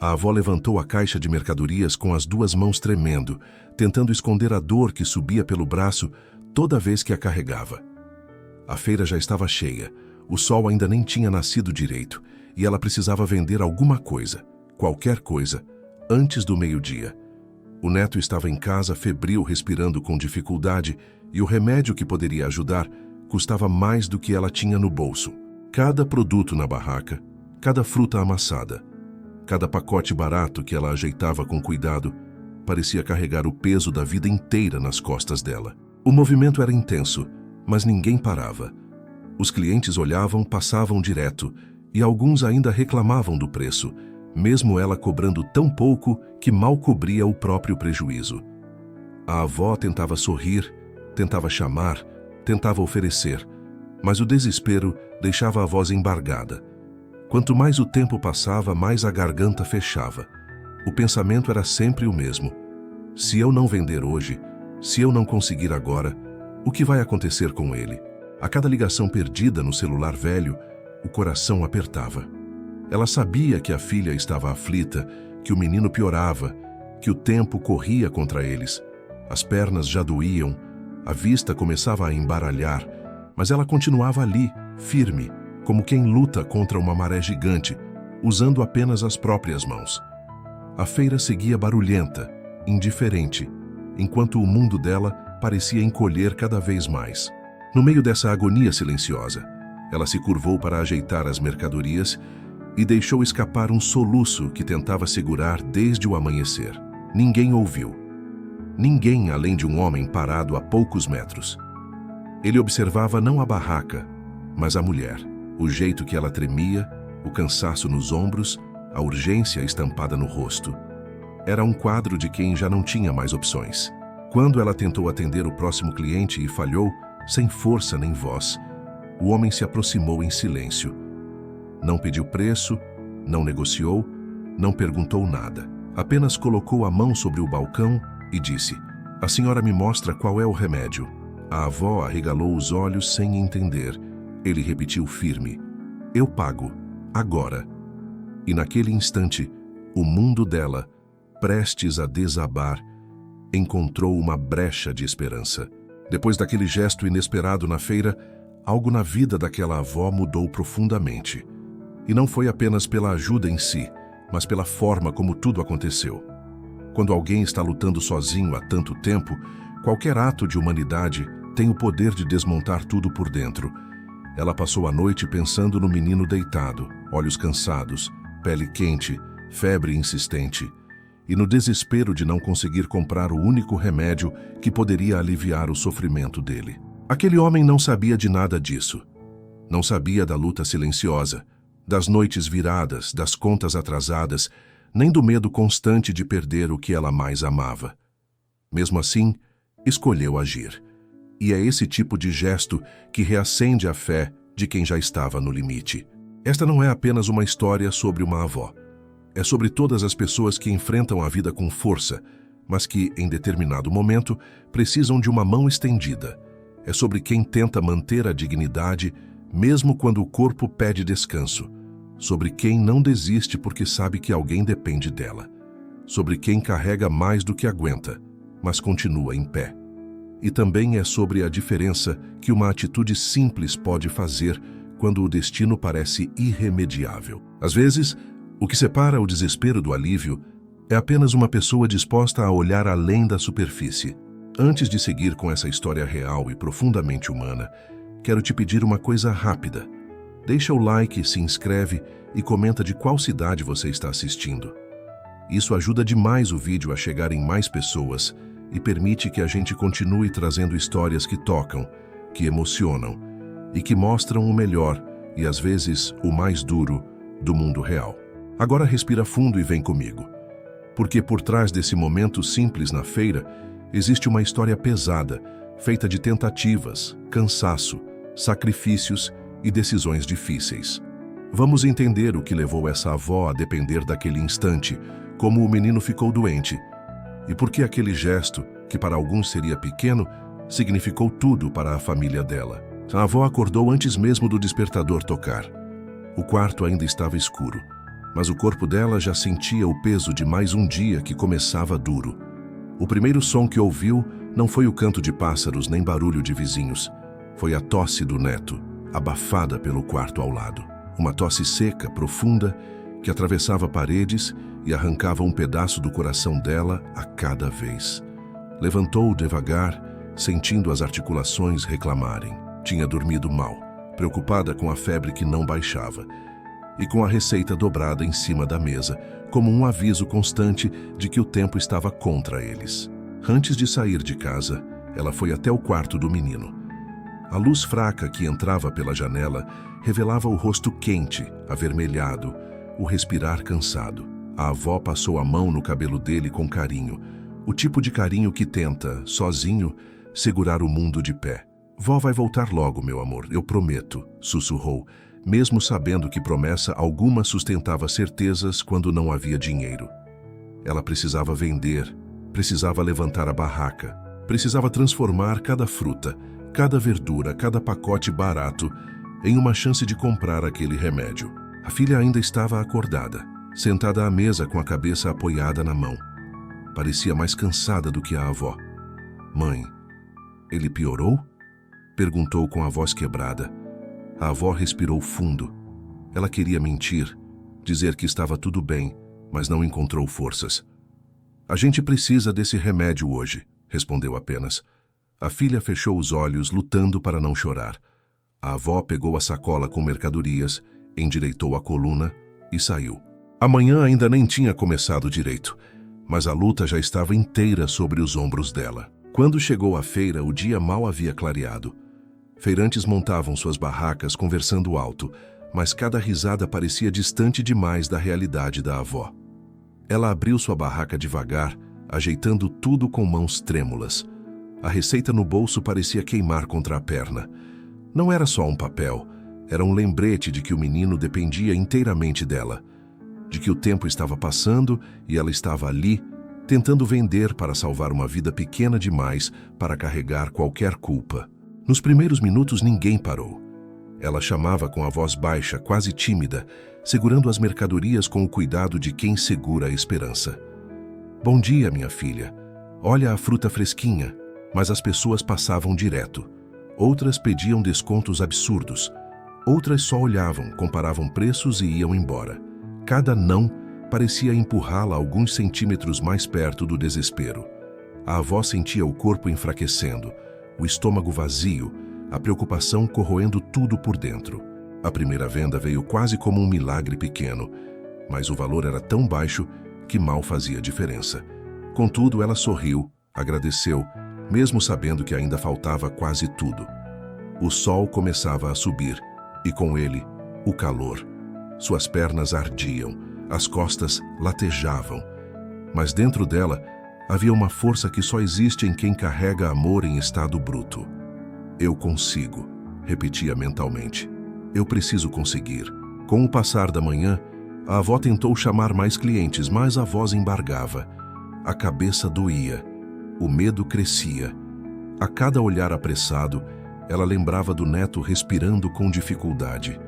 A avó levantou a caixa de mercadorias com as duas mãos tremendo, tentando esconder a dor que subia pelo braço toda vez que a carregava. A feira já estava cheia, o sol ainda nem tinha nascido direito e ela precisava vender alguma coisa, qualquer coisa, antes do meio-dia. O neto estava em casa, febril, respirando com dificuldade, e o remédio que poderia ajudar custava mais do que ela tinha no bolso. Cada produto na barraca, cada fruta amassada, cada pacote barato que ela ajeitava com cuidado, parecia carregar o peso da vida inteira nas costas dela. O movimento era intenso, mas ninguém parava. Os clientes olhavam, passavam direto, e alguns ainda reclamavam do preço, mesmo ela cobrando tão pouco que mal cobria o próprio prejuízo. A avó tentava sorrir, tentava chamar, tentava oferecer, mas o desespero deixava a voz embargada. Quanto mais o tempo passava, mais a garganta fechava. O pensamento era sempre o mesmo. Se eu não vender hoje, se eu não conseguir agora, o que vai acontecer com ele? A cada ligação perdida no celular velho, o coração apertava. Ela sabia que a filha estava aflita, que o menino piorava, que o tempo corria contra eles. As pernas já doíam, a vista começava a embaralhar, mas ela continuava ali, firme, como quem luta contra uma maré gigante, usando apenas as próprias mãos. A feira seguia barulhenta, indiferente, enquanto o mundo dela parecia encolher cada vez mais. No meio dessa agonia silenciosa, ela se curvou para ajeitar as mercadorias e deixou escapar um soluço que tentava segurar desde o amanhecer. Ninguém ouviu. Ninguém além de um homem parado a poucos metros. Ele observava não a barraca, mas a mulher. O jeito que ela tremia, o cansaço nos ombros, a urgência estampada no rosto. Era um quadro de quem já não tinha mais opções. Quando ela tentou atender o próximo cliente e falhou, sem força nem voz, o homem se aproximou em silêncio. Não pediu preço, não negociou, não perguntou nada. Apenas colocou a mão sobre o balcão e disse: "A senhora me mostra qual é o remédio." A avó arregalou os olhos sem entender. Ele repetiu firme: "Eu pago, agora." E naquele instante, o mundo dela, prestes a desabar, encontrou uma brecha de esperança. Depois daquele gesto inesperado na feira, algo na vida daquela avó mudou profundamente. E não foi apenas pela ajuda em si, mas pela forma como tudo aconteceu. Quando alguém está lutando sozinho há tanto tempo, qualquer ato de humanidade tem o poder de desmontar tudo por dentro. Ela passou a noite pensando no menino deitado, olhos cansados, pele quente, febre insistente, e no desespero de não conseguir comprar o único remédio que poderia aliviar o sofrimento dele. Aquele homem não sabia de nada disso. Não sabia da luta silenciosa, das noites viradas, das contas atrasadas, nem do medo constante de perder o que ela mais amava. Mesmo assim, escolheu agir. E é esse tipo de gesto que reacende a fé de quem já estava no limite. Esta não é apenas uma história sobre uma avó. É sobre todas as pessoas que enfrentam a vida com força, mas que, em determinado momento, precisam de uma mão estendida. É sobre quem tenta manter a dignidade, mesmo quando o corpo pede descanso. Sobre quem não desiste porque sabe que alguém depende dela. Sobre quem carrega mais do que aguenta, mas continua em pé. E também é sobre a diferença que uma atitude simples pode fazer quando o destino parece irremediável. Às vezes, o que separa o desespero do alívio é apenas uma pessoa disposta a olhar além da superfície. Antes de seguir com essa história real e profundamente humana, quero te pedir uma coisa rápida. Deixa o like, se inscreve e comenta de qual cidade você está assistindo. Isso ajuda demais o vídeo a chegar em mais pessoas e permite que a gente continue trazendo histórias que tocam, que emocionam e que mostram o melhor e, às vezes, o mais duro do mundo real. Agora respira fundo e vem comigo. Porque por trás desse momento simples na feira, existe uma história pesada, feita de tentativas, cansaço, sacrifícios e decisões difíceis. Vamos entender o que levou essa avó a depender daquele instante, como o menino ficou doente, e por que aquele gesto, que para alguns seria pequeno, significou tudo para a família dela. A avó acordou antes mesmo do despertador tocar. O quarto ainda estava escuro. mas o corpo dela já sentia o peso de mais um dia que começava duro. O primeiro som que ouviu não foi o canto de pássaros nem barulho de vizinhos. Foi a tosse do neto, abafada pelo quarto ao lado. Uma tosse seca, profunda, que atravessava paredes e arrancava um pedaço do coração dela a cada vez. Levantou devagar, sentindo as articulações reclamarem. Tinha dormido mal, preocupada com a febre que não baixava, e com a receita dobrada em cima da mesa, como um aviso constante de que o tempo estava contra eles. Antes de sair de casa, ela foi até o quarto do menino. A luz fraca que entrava pela janela revelava o rosto quente, avermelhado, o respirar cansado. A avó passou a mão no cabelo dele com carinho, o tipo de carinho que tenta, sozinho, segurar o mundo de pé. "Vó vai voltar logo, meu amor, eu prometo", sussurrou, mesmo sabendo que promessa alguma sustentava certezas quando não havia dinheiro. Ela precisava vender, precisava levantar a barraca, precisava transformar cada fruta, cada verdura, cada pacote barato em uma chance de comprar aquele remédio. A filha ainda estava acordada, sentada à mesa com a cabeça apoiada na mão. Parecia mais cansada do que a avó. "Mãe, ele piorou?" perguntou com a voz quebrada. A avó respirou fundo. Ela queria mentir, dizer que estava tudo bem, mas não encontrou forças. "A gente precisa desse remédio hoje", respondeu apenas. A filha fechou os olhos, lutando para não chorar. A avó pegou a sacola com mercadorias, endireitou a coluna e saiu. A manhã ainda nem tinha começado direito, mas a luta já estava inteira sobre os ombros dela. Quando chegou à feira, o dia mal havia clareado. Feirantes montavam suas barracas conversando alto, mas cada risada parecia distante demais da realidade da avó. Ela abriu sua barraca devagar, ajeitando tudo com mãos trêmulas. A receita no bolso parecia queimar contra a perna. Não era só um papel, era um lembrete de que o menino dependia inteiramente dela, de que o tempo estava passando e ela estava ali, tentando vender para salvar uma vida pequena demais para carregar qualquer culpa. Nos primeiros minutos ninguém parou. Ela chamava com a voz baixa, quase tímida, segurando as mercadorias com o cuidado de quem segura a esperança. "Bom dia, minha filha. Olha a fruta fresquinha." Mas as pessoas passavam direto. Outras pediam descontos absurdos. Outras só olhavam, comparavam preços e iam embora. Cada não parecia empurrá-la alguns centímetros mais perto do desespero. A avó sentia o corpo enfraquecendo, o estômago vazio, a preocupação corroendo tudo por dentro. A primeira venda veio quase como um milagre pequeno, mas o valor era tão baixo que mal fazia diferença. Contudo, ela sorriu, agradeceu, mesmo sabendo que ainda faltava quase tudo. O sol começava a subir, e com ele, o calor. Suas pernas ardiam, as costas latejavam, mas dentro dela havia uma força que só existe em quem carrega amor em estado bruto. "Eu consigo", repetia mentalmente. "Eu preciso conseguir." Com o passar da manhã, a avó tentou chamar mais clientes, mas a voz embargava. A cabeça doía. O medo crescia. A cada olhar apressado, ela lembrava do neto respirando com dificuldade.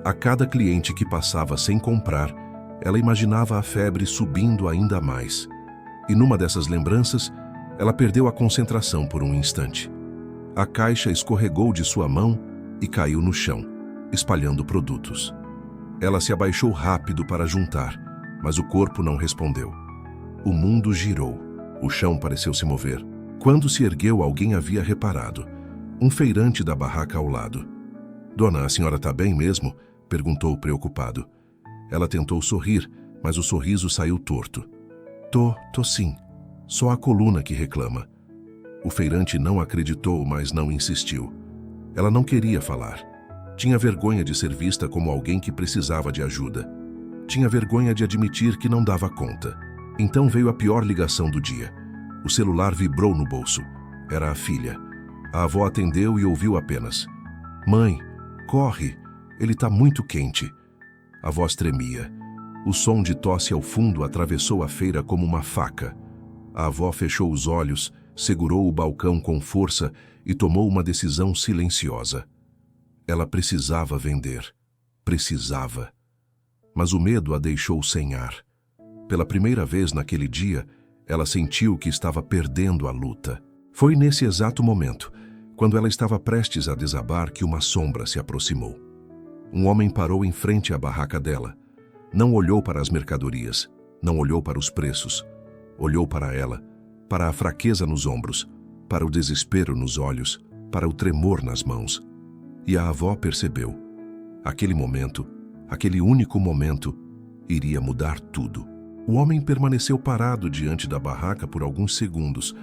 A cada cliente que passava sem comprar, ela imaginava a febre subindo ainda mais. E numa dessas lembranças, ela perdeu a concentração por um instante. A caixa escorregou de sua mão e caiu no chão, espalhando produtos. Ela se abaixou rápido para juntar, mas o corpo não respondeu. O mundo girou. O chão pareceu se mover. Quando se ergueu, alguém havia reparado. Um feirante da barraca ao lado. "Dona, a senhora está bem mesmo?" perguntou preocupado. Ela tentou sorrir, mas o sorriso saiu torto. Tô sim. Só a coluna que reclama." O feirante não acreditou, mas não insistiu. Ela não queria falar. Tinha vergonha de ser vista como alguém que precisava de ajuda. Tinha vergonha de admitir que não dava conta. Então veio a pior ligação do dia. O celular vibrou no bolso. Era a filha. A avó atendeu e ouviu apenas: "Mãe, corre, ele está muito quente." A voz tremia. O som de tosse ao fundo atravessou a feira como uma faca. A avó fechou os olhos, segurou o balcão com força e tomou uma decisão silenciosa. Ela precisava vender. Precisava. mas o medo a deixou sem ar. Pela primeira vez naquele dia, ela sentiu que estava perdendo a luta. Foi nesse exato momento, quando ela estava prestes a desabar, que uma sombra se aproximou. Um homem parou em frente à barraca dela. Não olhou para as mercadorias, não olhou para os preços. Olhou para ela, para a fraqueza nos ombros, para o desespero nos olhos, para o tremor nas mãos. E a avó percebeu. Aquele momento, aquele único momento, iria mudar tudo. O homem permaneceu parado diante da barraca por alguns segundos,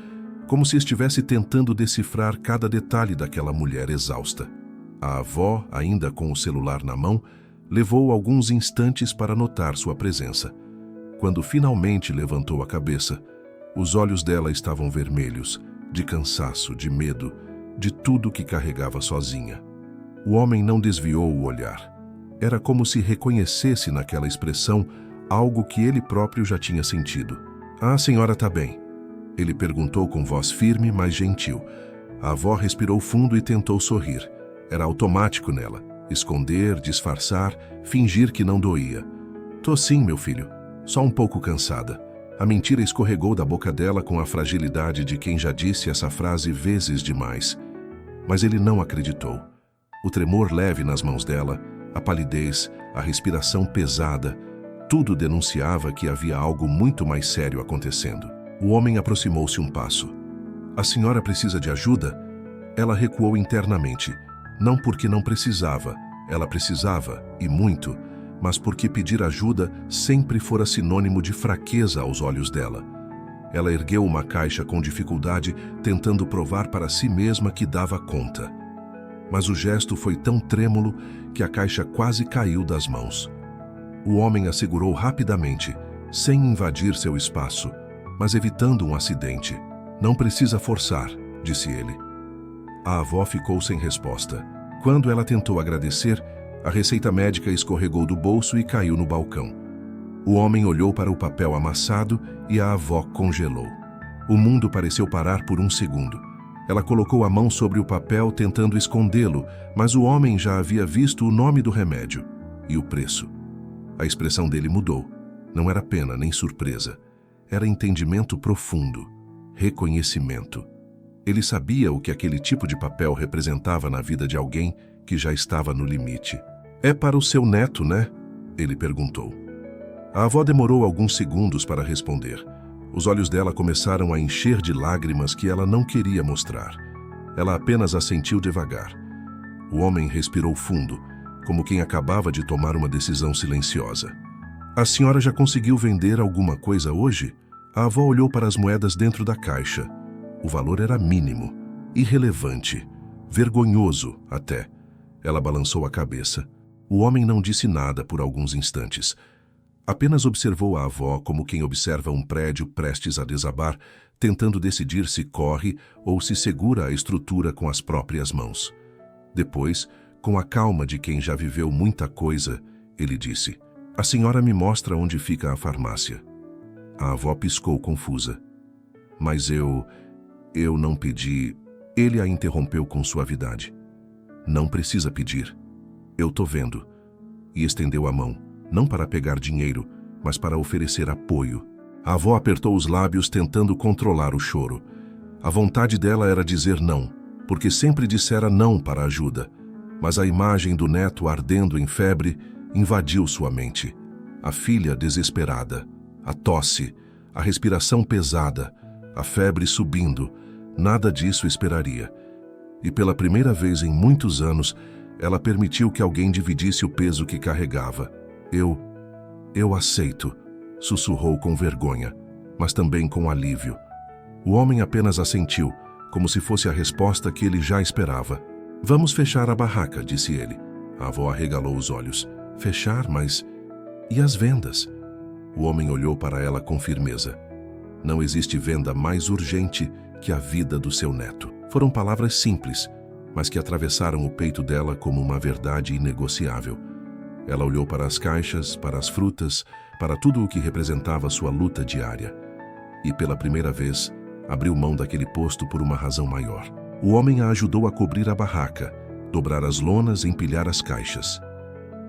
como se estivesse tentando decifrar cada detalhe daquela mulher exausta. A avó, ainda com o celular na mão, levou alguns instantes para notar sua presença. Quando finalmente levantou a cabeça, os olhos dela estavam vermelhos, de cansaço, de medo, de tudo que carregava sozinha. O homem não desviou o olhar. Era como se reconhecesse naquela expressão algo que ele próprio já tinha sentido. "Ah, a senhora está bem?" Ele perguntou com voz firme, mas gentil. A avó respirou fundo e tentou sorrir. Era automático nela. Esconder, disfarçar, fingir que não doía. "Tô sim, meu filho. Só um pouco cansada." A mentira escorregou da boca dela com a fragilidade de quem já disse essa frase vezes demais. Mas ele não acreditou. O tremor leve nas mãos dela, a palidez, a respiração pesada, tudo denunciava que havia algo muito mais sério acontecendo. O homem aproximou-se um passo. "A senhora precisa de ajuda?" Ela recuou internamente. Não porque não precisava, ela precisava, e muito, mas porque pedir ajuda sempre fora sinônimo de fraqueza aos olhos dela. Ela ergueu uma caixa com dificuldade, tentando provar para si mesma que dava conta. Mas o gesto foi tão trêmulo que a caixa quase caiu das mãos. O homem a segurou rapidamente, sem invadir seu espaço, mas evitando um acidente. "Não precisa forçar", disse ele. A avó ficou sem resposta. Quando ela tentou agradecer, a receita médica escorregou do bolso e caiu no balcão. O homem olhou para o papel amassado e a avó congelou. O mundo pareceu parar por um segundo. Ela colocou a mão sobre o papel tentando escondê-lo, mas o homem já havia visto o nome do remédio e o preço. A expressão dele mudou. Não era pena nem surpresa. Era entendimento profundo, reconhecimento. Ele sabia o que aquele tipo de papel representava na vida de alguém que já estava no limite. "É para o seu neto, né?" ele perguntou. A avó demorou alguns segundos para responder. Os olhos dela começaram a encher de lágrimas que ela não queria mostrar. Ela apenas assentiu devagar. O homem respirou fundo, como quem acabava de tomar uma decisão silenciosa. "A senhora já conseguiu vender alguma coisa hoje?" A avó olhou para as moedas dentro da caixa. O valor era mínimo, irrelevante, vergonhoso até. Ela balançou a cabeça. O homem não disse nada por alguns instantes. Apenas observou a avó como quem observa um prédio prestes a desabar, tentando decidir se corre ou se segura a estrutura com as próprias mãos. Depois, com a calma de quem já viveu muita coisa, ele disse: "A senhora me mostra onde fica a farmácia." A avó piscou confusa. "Mas eu não pedi." Ele a interrompeu com suavidade. "Não precisa pedir. Eu tô vendo." E estendeu a mão, não para pegar dinheiro, mas para oferecer apoio. A avó apertou os lábios tentando controlar o choro. A vontade dela era dizer não, porque sempre dissera não para ajuda. Mas a imagem do neto ardendo em febre invadiu sua mente. A filha desesperada, a tosse, a respiração pesada, a febre subindo, nada disso esperaria. E pela primeira vez em muitos anos, ela permitiu que alguém dividisse o peso que carregava. Eu aceito", sussurrou com vergonha, mas também com alívio. O homem apenas assentiu, como se fosse a resposta que ele já esperava. "Vamos fechar a barraca", disse ele. A avó arregalou os olhos. "Fechar? Mas... e as vendas?" O homem olhou para ela com firmeza. "Não existe venda mais urgente que a vida do seu neto." Foram palavras simples, mas que atravessaram o peito dela como uma verdade inegociável. Ela olhou para as caixas, para as frutas, para tudo o que representava sua luta diária. E pela primeira vez, abriu mão daquele posto por uma razão maior. O homem a ajudou a cobrir a barraca, dobrar as lonas e empilhar as caixas.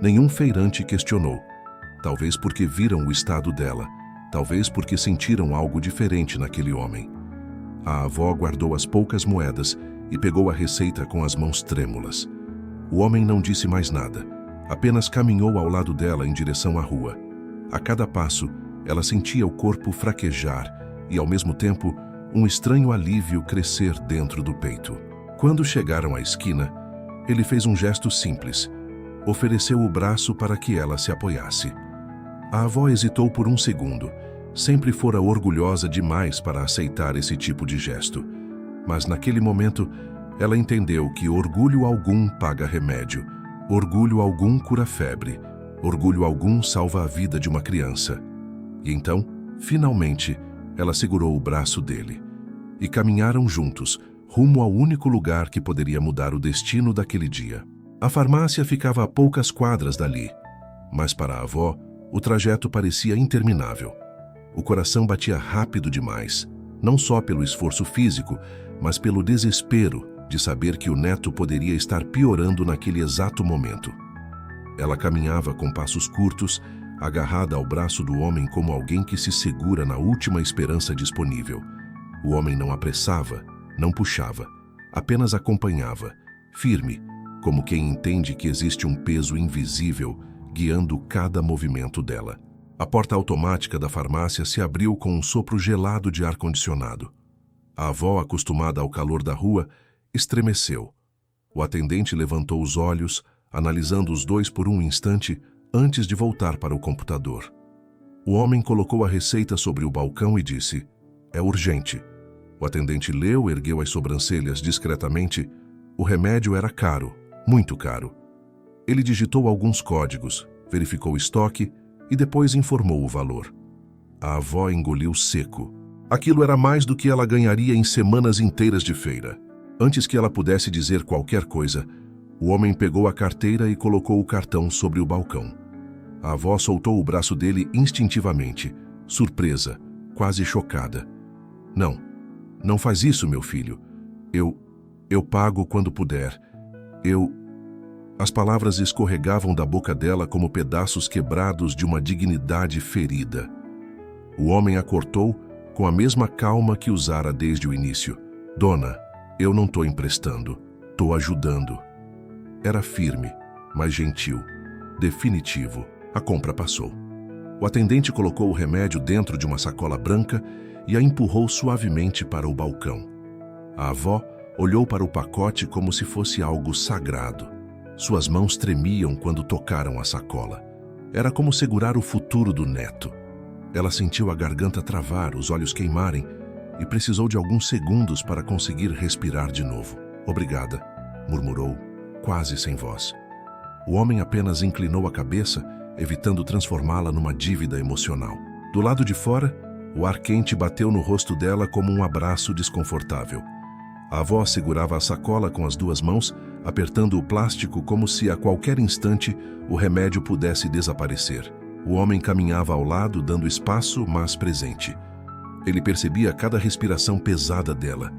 Nenhum feirante questionou. talvez porque viram o estado dela, talvez porque sentiram algo diferente naquele homem. A avó guardou as poucas moedas e pegou a receita com as mãos trêmulas. O homem não disse mais nada, apenas caminhou ao lado dela em direção à rua. A cada passo, ela sentia o corpo fraquejar e, ao mesmo tempo, um estranho alívio crescer dentro do peito. Quando chegaram à esquina, ele fez um gesto simples. Ofereceu o braço para que ela se apoiasse. A avó hesitou por um segundo. Sempre fora orgulhosa demais para aceitar esse tipo de gesto. Mas naquele momento, ela entendeu que orgulho algum paga remédio, orgulho algum cura febre, orgulho algum salva a vida de uma criança. E então, finalmente, ela segurou o braço dele. E caminharam juntos, rumo ao único lugar que poderia mudar o destino daquele dia. A farmácia ficava a poucas quadras dali, mas para a avó, o trajeto parecia interminável. O coração batia rápido demais, não só pelo esforço físico, mas pelo desespero de saber que o neto poderia estar piorando naquele exato momento. Ela caminhava com passos curtos, agarrada ao braço do homem como alguém que se segura na última esperança disponível. O homem não apressava, não puxava, apenas acompanhava, firme, como quem entende que existe um peso invisível guiando cada movimento dela. A porta automática da farmácia se abriu com um sopro gelado de ar-condicionado. A avó, acostumada ao calor da rua, estremeceu. O atendente levantou os olhos, analisando os dois por um instante antes de voltar para o computador. O homem colocou a receita sobre o balcão e disse: "É urgente." O atendente leu, ergueu as sobrancelhas discretamente. O remédio era caro, muito caro. Ele digitou alguns códigos, verificou o estoque e depois informou o valor. A avó engoliu seco. Aquilo era mais do que ela ganharia em semanas inteiras de feira. Antes que ela pudesse dizer qualquer coisa, o homem pegou a carteira e colocou o cartão sobre o balcão. A avó soltou o braço dele instintivamente, surpresa, quase chocada. Não faz isso, meu filho. Eu pago quando puder. As palavras escorregavam da boca dela como pedaços quebrados de uma dignidade ferida. O homem a cortou com a mesma calma que usara desde o início. "Dona, eu não estou emprestando, estou ajudando." Era firme, mas gentil, definitivo. A compra passou. O atendente colocou o remédio dentro de uma sacola branca e a empurrou suavemente para o balcão. A avó olhou para o pacote como se fosse algo sagrado. Suas mãos tremiam quando tocaram a sacola. Era como segurar o futuro do neto. Ela sentiu a garganta travar, os olhos queimarem e precisou de alguns segundos para conseguir respirar de novo. "Obrigada", murmurou, quase sem voz. O homem apenas inclinou a cabeça, evitando transformá-la numa dívida emocional. Do lado de fora, o ar quente bateu no rosto dela como um abraço desconfortável. A avó segurava a sacola com as duas mãos, apertando o plástico como se a qualquer instante o remédio pudesse desaparecer. O homem caminhava ao lado, dando espaço, mas presente. Ele percebia cada respiração pesada dela,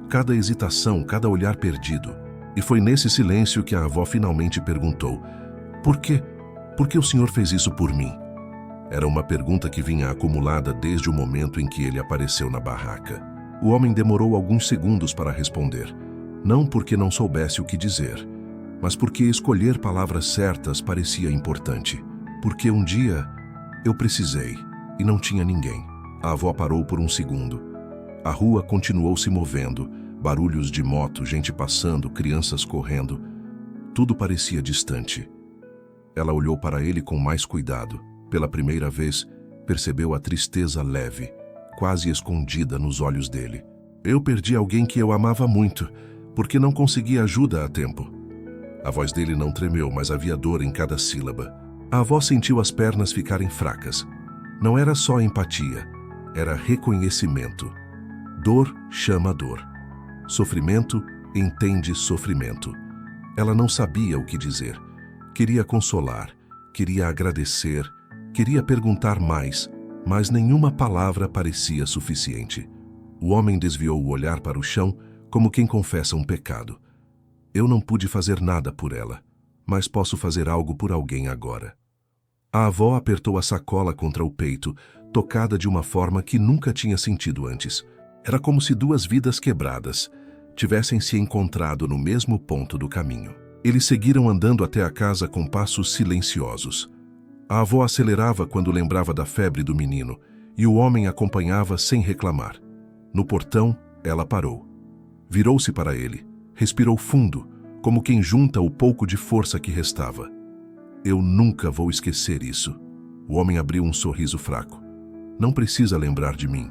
cada hesitação, cada olhar perdido. E foi nesse silêncio que a avó finalmente perguntou: "Por quê? Por que o senhor fez isso por mim?" Era uma pergunta que vinha acumulada desde o momento em que ele apareceu na barraca. O homem demorou alguns segundos para responder, não porque não soubesse o que dizer, mas porque escolher palavras certas parecia importante. "Porque um dia eu precisei e não tinha ninguém." A avó parou por um segundo. A rua continuou se movendo, barulhos de moto, gente passando, crianças correndo. Tudo parecia distante. Ela olhou para ele com mais cuidado. Pela primeira vez, percebeu a tristeza leve, quase escondida nos olhos dele. "Eu perdi alguém que eu amava muito, porque não consegui ajuda a tempo." A voz dele não tremeu, mas havia dor em cada sílaba. A avó sentiu as pernas ficarem fracas. Não era só empatia, era reconhecimento. Dor chama dor. Sofrimento entende sofrimento. Ela não sabia o que dizer. Queria consolar, queria agradecer, queria perguntar mais, mas nenhuma palavra parecia suficiente. O homem desviou o olhar para o chão, como quem confessa um pecado. "Eu não pude fazer nada por ela, mas posso fazer algo por alguém agora." A avó apertou a sacola contra o peito, tocada de uma forma que nunca tinha sentido antes. Era como se duas vidas quebradas tivessem se encontrado no mesmo ponto do caminho. Eles seguiram andando até a casa com passos silenciosos. A avó acelerava quando lembrava da febre do menino, e o homem acompanhava sem reclamar. No portão, ela parou. Virou-se para ele, respirou fundo, como quem junta o pouco de força que restava. Eu nunca vou esquecer isso. O homem abriu um sorriso fraco. Não precisa lembrar de mim.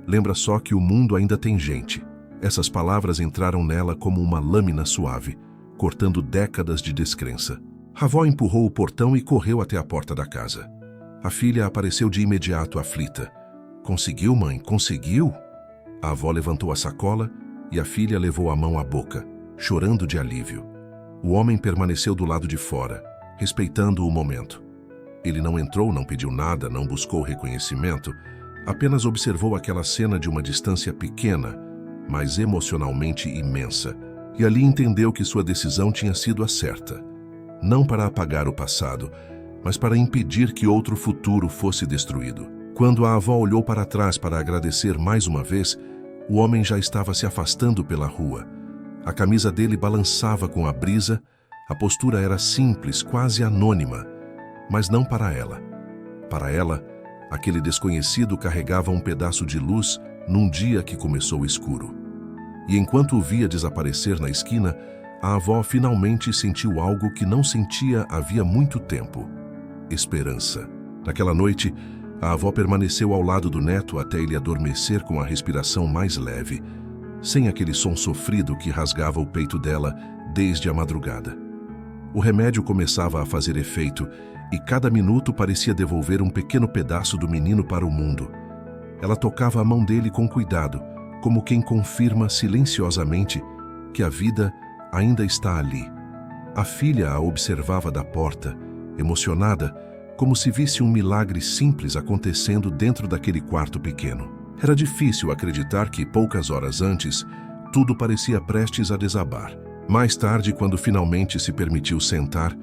Lembra só que o mundo ainda tem gente. Essas palavras entraram nela como uma lâmina suave, cortando décadas de descrença. A avó empurrou o portão e correu até a porta da casa. A filha apareceu de imediato aflita. Conseguiu, mãe? Conseguiu? A avó levantou a sacola e a filha levou a mão à boca, chorando de alívio. O homem permaneceu do lado de fora, respeitando o momento. Ele não entrou, não pediu nada, não buscou reconhecimento, apenas observou aquela cena de uma distância pequena, mas emocionalmente imensa, e ali entendeu que sua decisão tinha sido a certa. Não para apagar o passado, mas para impedir que outro futuro fosse destruído. Quando a avó olhou para trás para agradecer mais uma vez, o homem já estava se afastando pela rua. A camisa dele balançava com a brisa, a postura era simples, quase anônima, mas não para ela. Para ela, aquele desconhecido carregava um pedaço de luz num dia que começou escuro. E enquanto o via desaparecer na esquina, a avó finalmente sentiu algo que não sentia havia muito tempo: esperança. Naquela noite, a avó permaneceu ao lado do neto até ele adormecer com a respiração mais leve, sem aquele som sofrido que rasgava o peito dela desde a madrugada. O remédio começava a fazer efeito e cada minuto parecia devolver um pequeno pedaço do menino para o mundo. Ela tocava a mão dele com cuidado, como quem confirma silenciosamente que a vida ainda está ali. A filha a observava da porta, emocionada, como se visse um milagre simples acontecendo dentro daquele quarto pequeno. Era difícil acreditar que, poucas horas antes, tudo parecia prestes a desabar. Mais tarde, quando finalmente se permitiu sentar,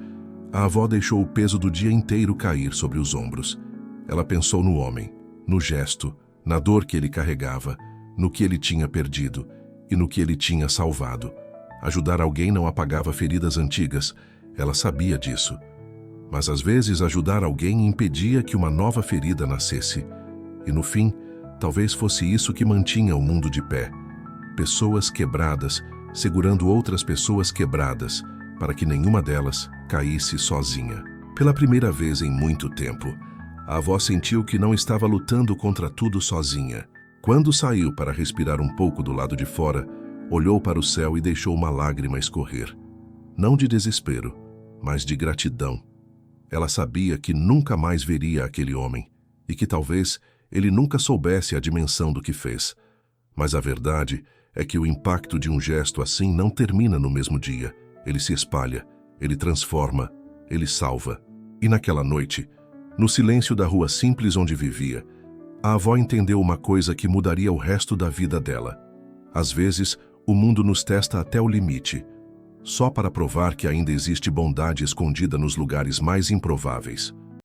a avó deixou o peso do dia inteiro cair sobre os ombros. Ela pensou no homem, no gesto, na dor que ele carregava, no que ele tinha perdido e no que ele tinha salvado. Ajudar alguém não apagava feridas antigas, ela sabia disso. Mas às vezes ajudar alguém impedia que uma nova ferida nascesse. E no fim, talvez fosse isso que mantinha o mundo de pé. Pessoas quebradas, segurando outras pessoas quebradas, para que nenhuma delas caísse sozinha. Pela primeira vez em muito tempo, a avó sentiu que não estava lutando contra tudo sozinha. Quando saiu para respirar um pouco do lado de fora, olhou para o céu e deixou uma lágrima escorrer. Não de desespero, mas de gratidão. Ela sabia que nunca mais veria aquele homem e que talvez ele nunca soubesse a dimensão do que fez. Mas a verdade é que o impacto de um gesto assim não termina no mesmo dia. Ele se espalha, ele transforma, ele salva. E naquela noite, no silêncio da rua simples onde vivia, a avó entendeu uma coisa que mudaria o resto da vida dela. Às vezes, o mundo nos testa até o limite, só para provar que ainda existe bondade escondida nos lugares mais improváveis.